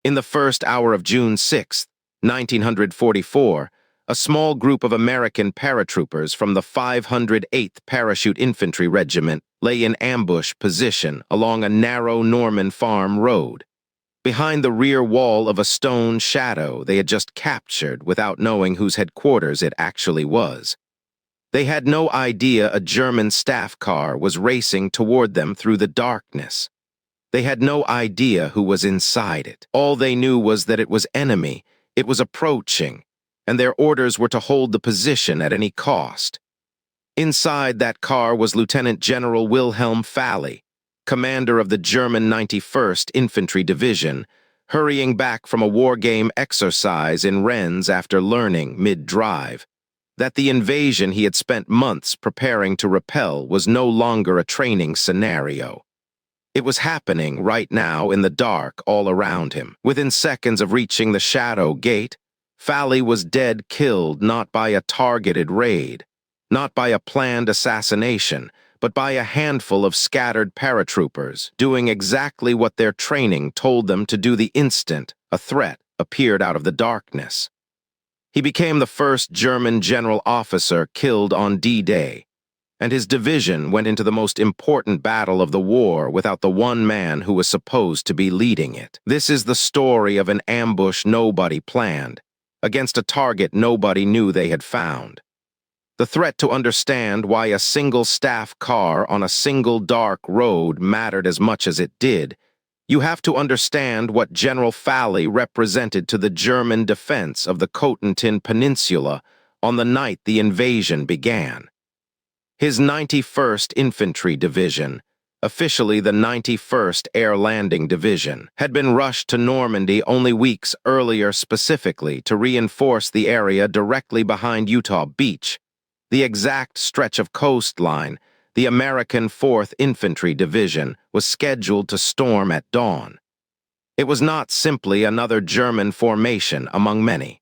In the first hour of June 6, 1944, a small group of American paratroopers from the 508th Parachute Infantry Regiment lay in ambush position along a narrow Norman farm road. Behind the rear wall of a stone chateau they had just captured without knowing whose headquarters it actually was. They had no idea a German staff car was racing toward them through the darkness. They had no idea who was inside it. All they knew was that it was enemy, it was approaching, and their orders were to hold the position at any cost. Inside that car was Lieutenant General Wilhelm Falley, commander of the German 91st Infantry Division, hurrying back from a war game exercise in Rennes after learning, mid-drive, that the invasion he had spent months preparing to repel was no longer a training scenario. It was happening right now in the dark all around him. Within seconds of reaching the Chateau gate, Falley was dead killed not by a targeted raid, not by a planned assassination, but by a handful of scattered paratroopers doing exactly what their training told them to do the instant a threat appeared out of the darkness. He became the first German general officer killed on D-Day, and his division went into the most important battle of the war without the one man who was supposed to be leading it. This is the story of an ambush nobody planned, against a target nobody knew they had found. The threat to understand why a single staff car on a single dark road mattered as much as it did, you have to understand what General Falley represented to the German defense of the Cotentin Peninsula on the night the invasion began. His 91st Infantry Division, officially the 91st Air Landing Division, had been rushed to Normandy only weeks earlier specifically to reinforce the area directly behind Utah Beach, the exact stretch of coastline the American 4th Infantry Division was scheduled to storm at dawn. It was not simply another German formation among many.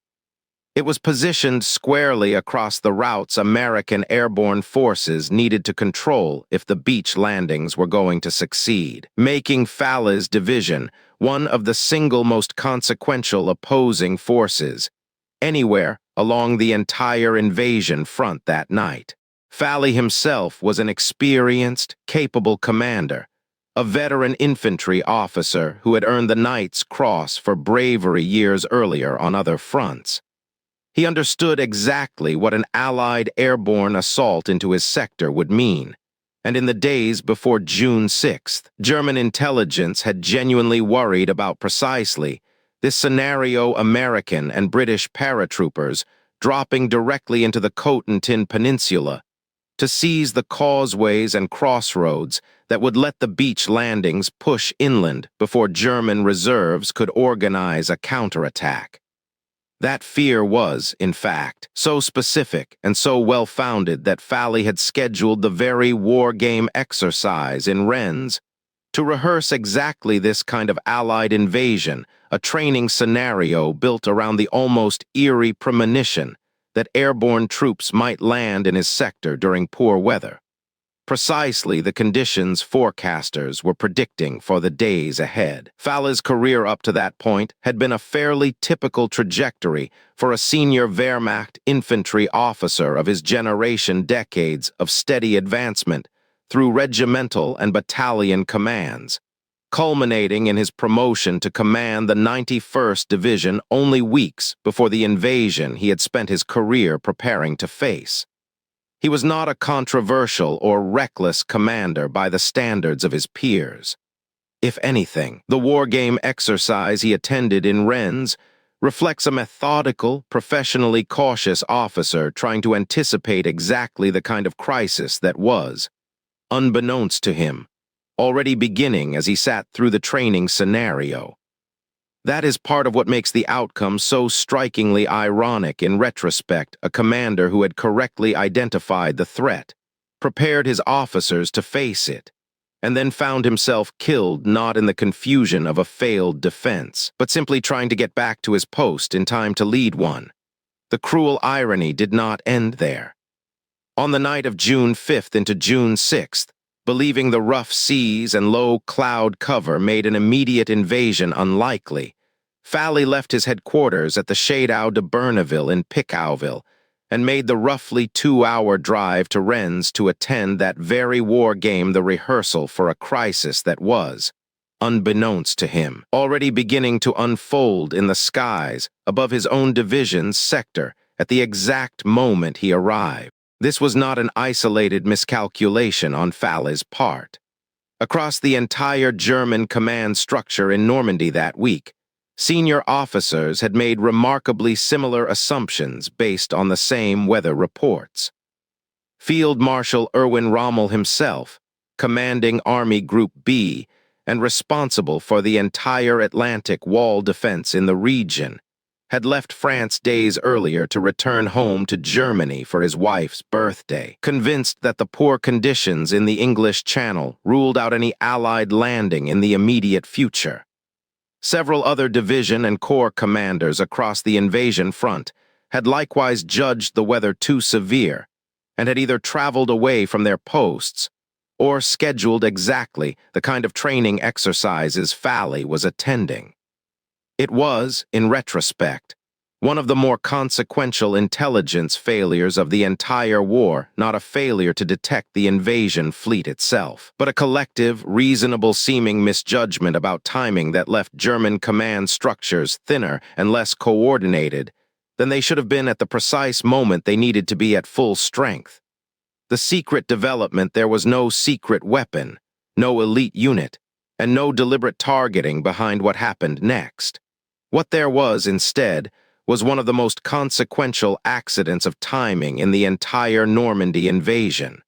It was positioned squarely across the routes American airborne forces needed to control if the beach landings were going to succeed, making Falley's division one of the single most consequential opposing forces anywhere along the entire invasion front that night. Falley himself was an experienced, capable commander, a veteran infantry officer who had earned the Knight's Cross for bravery years earlier on other fronts. He understood exactly what an Allied airborne assault into his sector would mean, and in the days before June 6th, German intelligence had genuinely worried about precisely this scenario. American and British paratroopers dropping directly into the Cotentin Peninsula to seize the causeways and crossroads that would let the beach landings push inland before German reserves could organize a counterattack. That fear was, in fact, so specific and so well-founded that Falley had scheduled the very war game exercise in Rennes to rehearse exactly this kind of Allied invasion, a training scenario built around the almost eerie premonition that airborne troops might land in his sector during poor weather. Precisely the conditions forecasters were predicting for the days ahead. Falley's career up to that point had been a fairly typical trajectory for a senior Wehrmacht infantry officer of his generation, decades of steady advancement through regimental and battalion commands, culminating in his promotion to command the 91st Division only weeks before the invasion he had spent his career preparing to face. He was not a controversial or reckless commander by the standards of his peers. If anything, the war game exercise he attended in Rennes reflects a methodical, professionally cautious officer trying to anticipate exactly the kind of crisis that was, unbeknownst to him, already beginning as he sat through the training scenario. That is part of what makes the outcome so strikingly ironic in retrospect. A commander who had correctly identified the threat, prepared his officers to face it, and then found himself killed not in the confusion of a failed defense, but simply trying to get back to his post in time to lead one. The cruel irony did not end there. On the night of June 5th into June 6th, believing the rough seas and low cloud cover made an immediate invasion unlikely, Falley left his headquarters at the chateau de Berneville in Picauville and made the roughly 2-hour drive to Rennes to attend that very war game, the rehearsal for a crisis that was, unbeknownst to him, already beginning to unfold in the skies above his own division's sector at the exact moment he arrived. This was not an isolated miscalculation on Falley's part. Across the entire German command structure in Normandy that week, senior officers had made remarkably similar assumptions based on the same weather reports. Field Marshal Erwin Rommel himself, commanding Army Group B and responsible for the entire Atlantic wall defense in the region, had left France days earlier to return home to Germany for his wife's birthday, convinced that the poor conditions in the English Channel ruled out any Allied landing in the immediate future. Several other division and corps commanders across the invasion front had likewise judged the weather too severe and had either traveled away from their posts or scheduled exactly the kind of training exercises Falley was attending. It was, in retrospect, one of the more consequential intelligence failures of the entire war, not a failure to detect the invasion fleet itself, but a collective, reasonable-seeming misjudgment about timing that left German command structures thinner and less coordinated than they should have been at the precise moment they needed to be at full strength. The secret development: there was no secret weapon, no elite unit, and no deliberate targeting behind what happened next. What there was, instead, was one of the most consequential accidents of timing in the entire Normandy invasion.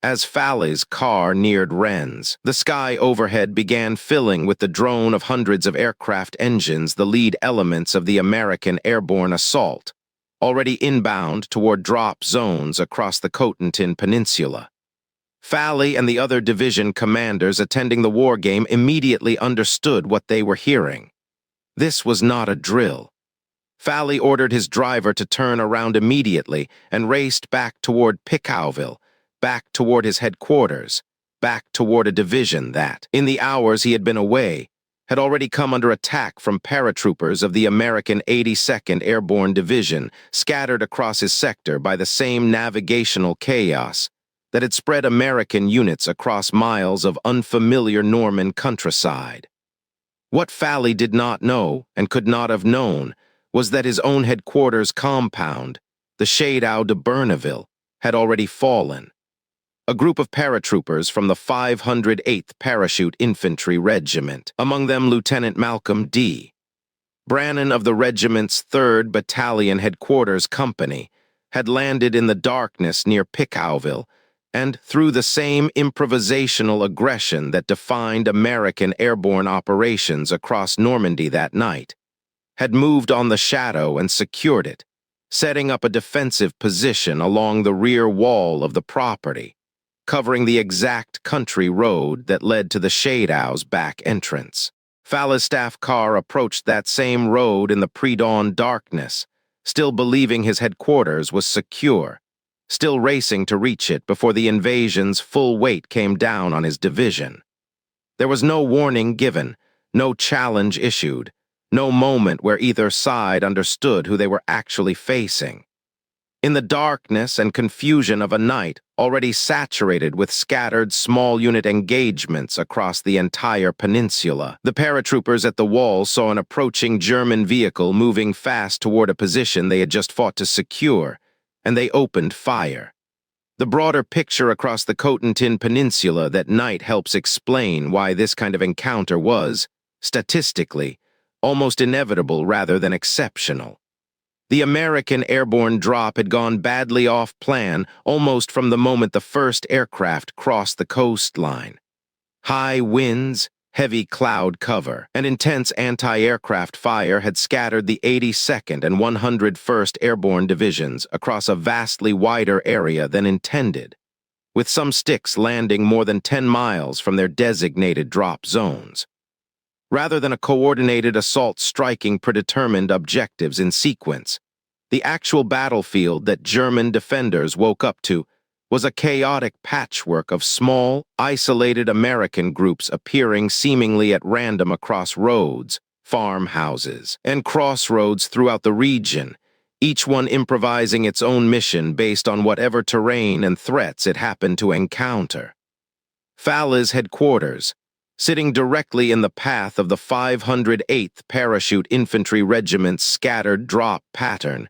As Falley's car neared Rennes, the sky overhead began filling with the drone of hundreds of aircraft engines, the lead elements of the American airborne assault, already inbound toward drop zones across the Cotentin Peninsula. Falley and the other division commanders attending the war game immediately understood what they were hearing. This was not a drill. Falley ordered his driver to turn around immediately and raced back toward Picauville, back toward his headquarters, back toward a division that, in the hours he had been away, had already come under attack from paratroopers of the American 82nd Airborne Division, scattered across his sector by the same navigational chaos that had spread American units across miles of unfamiliar Norman countryside. What Falley did not know, and could not have known, was that his own headquarters compound, the chateau de Berneville, had already fallen. A group of paratroopers from the 508th Parachute Infantry Regiment, among them Lieutenant Malcolm D. Brannan of the regiment's 3rd Battalion Headquarters Company, had landed in the darkness near Picauville, and through the same improvisational aggression that defined American airborne operations across Normandy that night, had moved on the chateau and secured it, setting up a defensive position along the rear wall of the property, covering the exact country road that led to the chateau's back entrance. Falley's staff car approached that same road in the pre-dawn darkness, still believing his headquarters was secure, still racing to reach it before the invasion's full weight came down on his division. There was no warning given, no challenge issued, no moment where either side understood who they were actually facing. In the darkness and confusion of a night already saturated with scattered small unit engagements across the entire peninsula, the paratroopers at the wall saw an approaching German vehicle moving fast toward a position they had just fought to secure, and they opened fire. The broader picture across the Cotentin Peninsula that night helps explain why this kind of encounter was, statistically, almost inevitable rather than exceptional. The American airborne drop had gone badly off plan almost from the moment the first aircraft crossed the coastline. High winds, heavy cloud cover, and intense anti-aircraft fire had scattered the 82nd and 101st Airborne Divisions across a vastly wider area than intended, with some sticks landing more than 10 miles from their designated drop zones. Rather than a coordinated assault striking predetermined objectives in sequence, the actual battlefield that German defenders woke up to was a chaotic patchwork of small, isolated American groups appearing seemingly at random across roads, farmhouses, and crossroads throughout the region, each one improvising its own mission based on whatever terrain and threats it happened to encounter. Falley's headquarters, sitting directly in the path of the 508th Parachute Infantry Regiment's scattered drop pattern,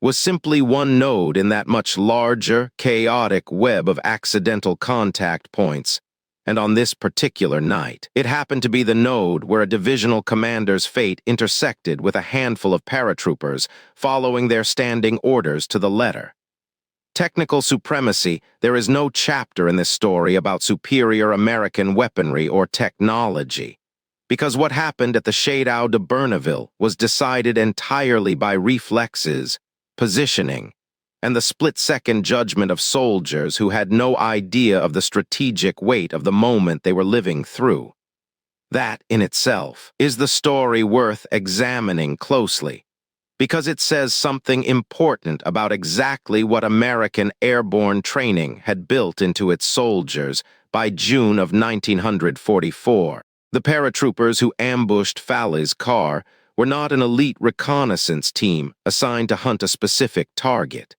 was simply one node in that much larger, chaotic web of accidental contact points, and on this particular night, it happened to be the node where a divisional commander's fate intersected with a handful of paratroopers following their standing orders to the letter. Technical supremacy, there is no chapter in this story about superior American weaponry or technology, because what happened at the Chateau de Berneville was decided entirely by reflexes, positioning, and the split-second judgment of soldiers who had no idea of the strategic weight of the moment they were living through. That, in itself, is the story worth examining closely, because it says something important about exactly what American airborne training had built into its soldiers by June of 1944. The paratroopers who ambushed Falley's car were not an elite reconnaissance team assigned to hunt a specific target.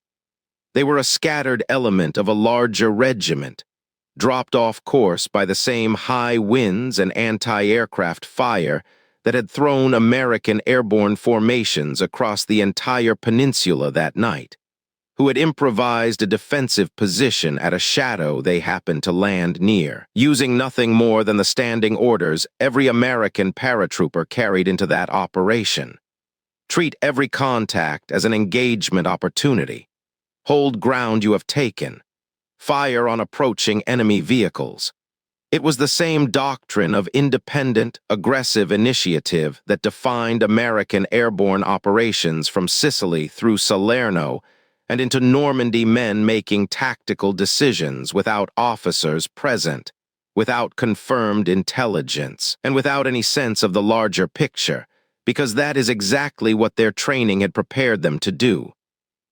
They were a scattered element of a larger regiment, dropped off course by the same high winds and anti-aircraft fire that had thrown American airborne formations across the entire peninsula that night, who had improvised a defensive position at a chateau they happened to land near, using nothing more than the standing orders every American paratrooper carried into that operation. Treat every contact as an engagement opportunity. Hold ground you have taken. Fire on approaching enemy vehicles. It was the same doctrine of independent, aggressive initiative that defined American airborne operations from Sicily through Salerno and into Normandy, men making tactical decisions without officers present, without confirmed intelligence, and without any sense of the larger picture, because that is exactly what their training had prepared them to do.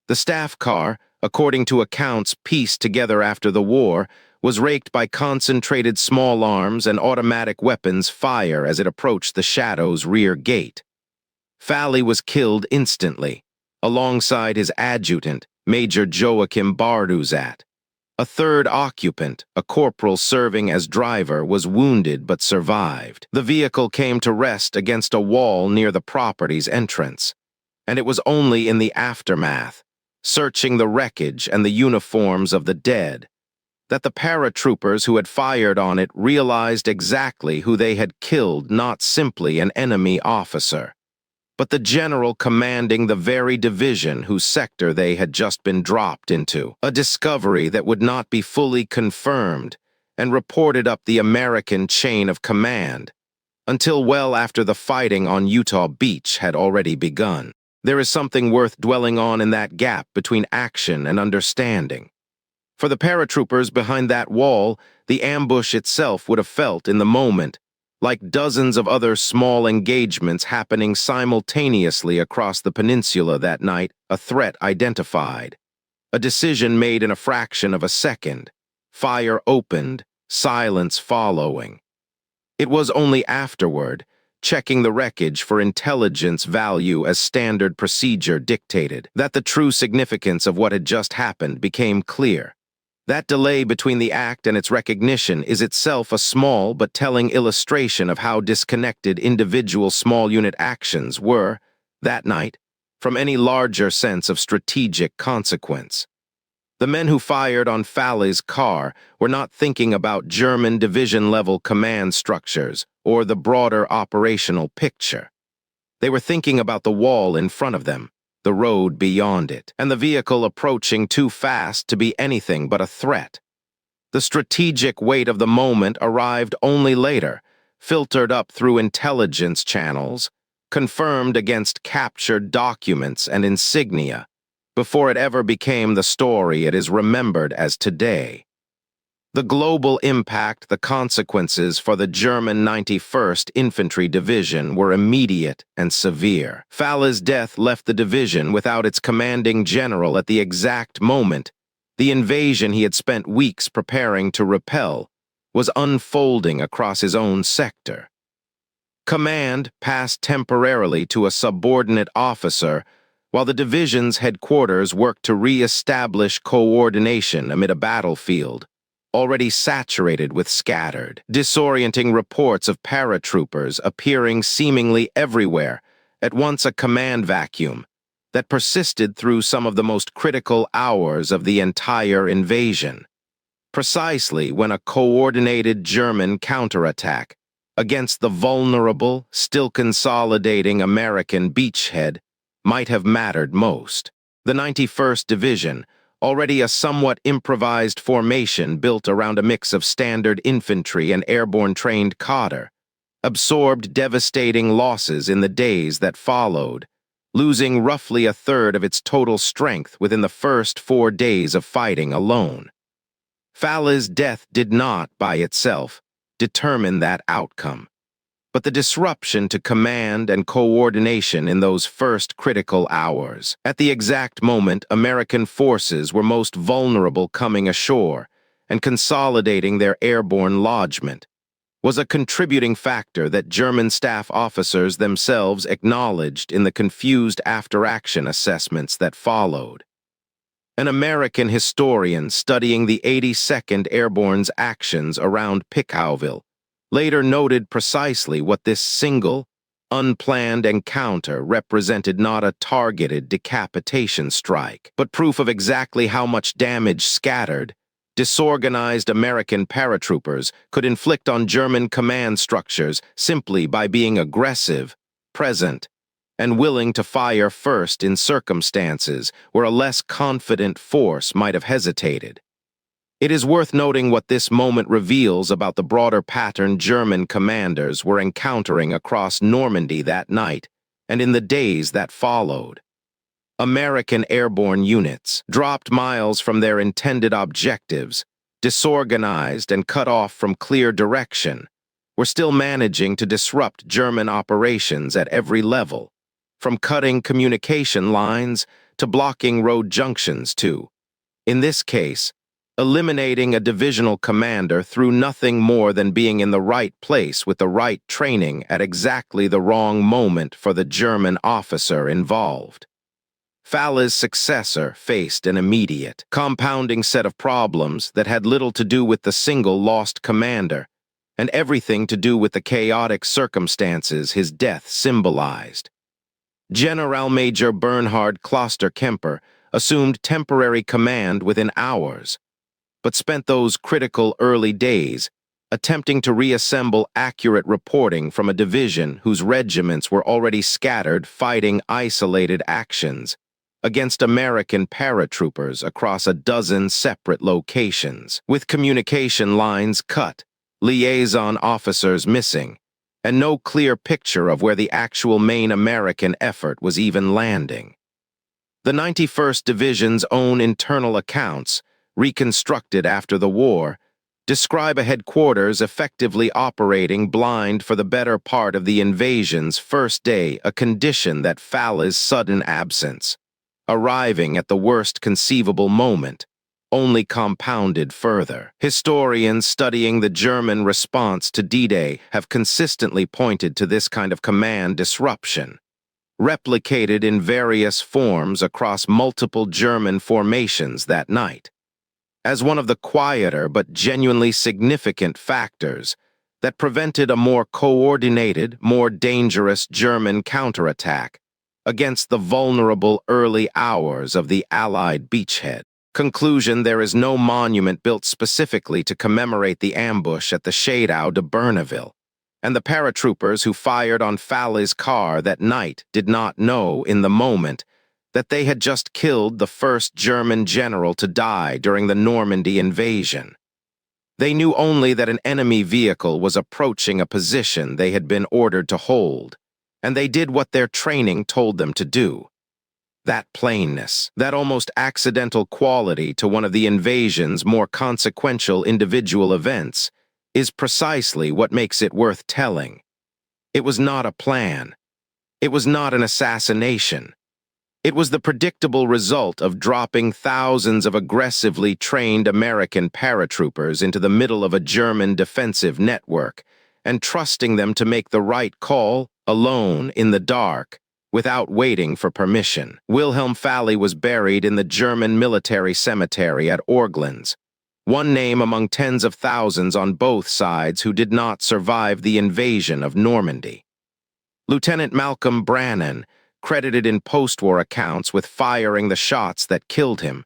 The staff car, according to accounts pieced together after the war, was raked by concentrated small arms and automatic weapons fire as it approached the Chateau's rear gate. Falley was killed instantly, alongside his adjutant, Major Joachim Barduzat. A third occupant, a corporal serving as driver, was wounded but survived. The vehicle came to rest against a wall near the property's entrance, and it was only in the aftermath, searching the wreckage and the uniforms of the dead, that the paratroopers who had fired on it realized exactly who they had killed, not simply an enemy officer, but the general commanding the very division whose sector they had just been dropped into, a discovery that would not be fully confirmed and reported up the American chain of command until well after the fighting on Utah Beach had already begun. There is something worth dwelling on in that gap between action and understanding. For the paratroopers behind that wall, the ambush itself would have felt in the moment like dozens of other small engagements happening simultaneously across the peninsula that night, a threat identified, a decision made in a fraction of a second, fire opened, silence following. It was only afterward, checking the wreckage for intelligence value as standard procedure dictated, that the true significance of what had just happened became clear. That delay between the act and its recognition is itself a small but telling illustration of how disconnected individual small unit actions were, that night, from any larger sense of strategic consequence. The men who fired on Falley's car were not thinking about German division-level command structures or the broader operational picture. They were thinking about the wall in front of them, the road beyond it, and the vehicle approaching too fast to be anything but a threat. The strategic weight of the moment arrived only later, filtered up through intelligence channels, confirmed against captured documents and insignia, before it ever became the story it is remembered as today. The global impact, the consequences for the German 91st Infantry Division were immediate and severe. Falley's death left the division without its commanding general at the exact moment the invasion he had spent weeks preparing to repel was unfolding across his own sector. Command passed temporarily to a subordinate officer, while the division's headquarters worked to re-establish coordination amid a battlefield already saturated with scattered, disorienting reports of paratroopers appearing seemingly everywhere, at once a command vacuum that persisted through some of the most critical hours of the entire invasion. Precisely when a coordinated German counterattack against the vulnerable, still consolidating American beachhead might have mattered most. The 91st Division, already a somewhat improvised formation built around a mix of standard infantry and airborne trained cadre, absorbed devastating losses in the days that followed, losing roughly a third of its total strength within the first 4 days of fighting alone. Falley's death did not, by itself, determine that outcome, but the disruption to command and coordination in those first critical hours, at the exact moment American forces were most vulnerable coming ashore and consolidating their airborne lodgment, was a contributing factor that German staff officers themselves acknowledged in the confused after-action assessments that followed. An American historian studying the 82nd Airborne's actions around Pickeauville later noted precisely what this single, unplanned encounter represented: not a targeted decapitation strike, but proof of exactly how much damage scattered, disorganized American paratroopers could inflict on German command structures simply by being aggressive, present, and willing to fire first in circumstances where a less confident force might have hesitated. It is worth noting what this moment reveals about the broader pattern German commanders were encountering across Normandy that night and in the days that followed. American airborne units, dropped miles from their intended objectives, disorganized and cut off from clear direction, were still managing to disrupt German operations at every level, from cutting communication lines to blocking road junctions to, in this case, eliminating a divisional commander through nothing more than being in the right place with the right training at exactly the wrong moment for the German officer involved. Falley's successor faced an immediate, compounding set of problems that had little to do with the single lost commander and everything to do with the chaotic circumstances his death symbolized. General Major Bernhard Kloster-Kemper assumed temporary command within hours, but spent those critical early days attempting to reassemble accurate reporting from a division whose regiments were already scattered fighting isolated actions against American paratroopers across a dozen separate locations, with communication lines cut, liaison officers missing, and no clear picture of where the actual main American effort was even landing. The 91st Division's own internal accounts, reconstructed after the war, describe a headquarters effectively operating blind for the better part of the invasion's first day, a condition that Falley's sudden absence, arriving at the worst conceivable moment, only compounded further. Historians studying the German response to D-Day have consistently pointed to this kind of command disruption, replicated in various forms across multiple German formations that night, as one of the quieter but genuinely significant factors that prevented a more coordinated, more dangerous German counterattack against the vulnerable early hours of the Allied beachhead. Conclusion: there is no monument built specifically to commemorate the ambush at the chateau de Berneville, and the paratroopers who fired on Falley's car that night did not know in the moment that they had just killed the first German general to die during the Normandy invasion. They knew only that an enemy vehicle was approaching a position they had been ordered to hold, and they did what their training told them to do. That plainness, that almost accidental quality to one of the invasion's more consequential individual events, is precisely what makes it worth telling. It was not a plan. It was not an assassination. It was the predictable result of dropping thousands of aggressively trained American paratroopers into the middle of a German defensive network and trusting them to make the right call, alone, in the dark, without waiting for permission. Wilhelm Falley was buried in the German military cemetery at Orglands, one name among tens of thousands on both sides who did not survive the invasion of Normandy. Lieutenant Malcolm Brannan, credited in post-war accounts with firing the shots that killed him,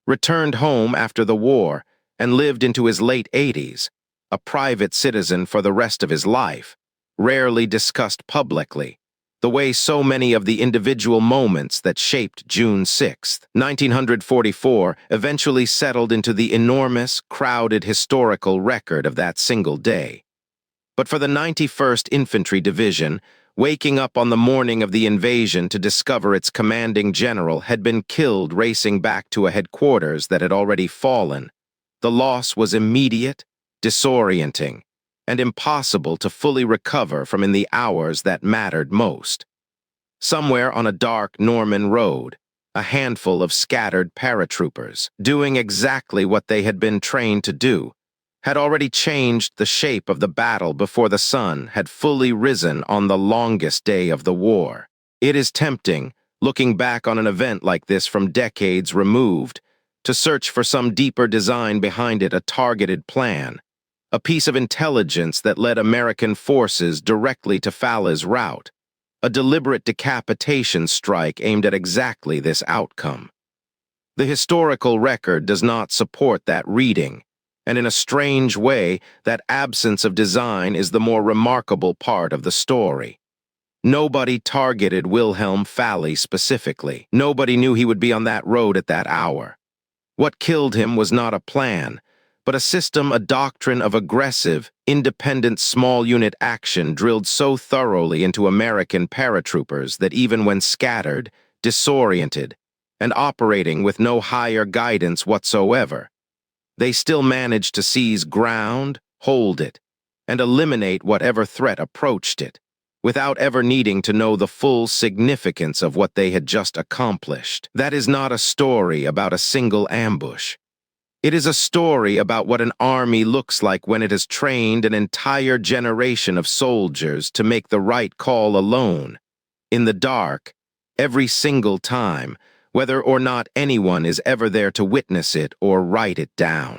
returned home after the war and lived into his late 80s, a private citizen for the rest of his life, rarely discussed publicly, the way so many of the individual moments that shaped June 6, 1944, eventually settled into the enormous, crowded historical record of that single day. But for the 91st Infantry Division, waking up on the morning of the invasion to discover its commanding general had been killed racing back to a headquarters that had already fallen, the loss was immediate, disorienting, and impossible to fully recover from in the hours that mattered most. Somewhere on a dark Norman road, a handful of scattered paratroopers, doing exactly what they had been trained to do, had already changed the shape of the battle before the sun had fully risen on the longest day of the war. It is tempting, looking back on an event like this from decades removed, to search for some deeper design behind it, a targeted plan, a piece of intelligence that led American forces directly to Falley's route, a deliberate decapitation strike aimed at exactly this outcome. The historical record does not support that reading, and in a strange way, that absence of design is the more remarkable part of the story. Nobody targeted Wilhelm Falley specifically. Nobody knew he would be on that road at that hour. What killed him was not a plan, but a system, a doctrine of aggressive, independent small unit action drilled so thoroughly into American paratroopers that even when scattered, disoriented, and operating with no higher guidance whatsoever, they still managed to seize ground, hold it, and eliminate whatever threat approached it, without ever needing to know the full significance of what they had just accomplished. That is not a story about a single ambush. It is a story about what an army looks like when it has trained an entire generation of soldiers to make the right call alone, in the dark, every single time, whether or not anyone is ever there to witness it or write it down.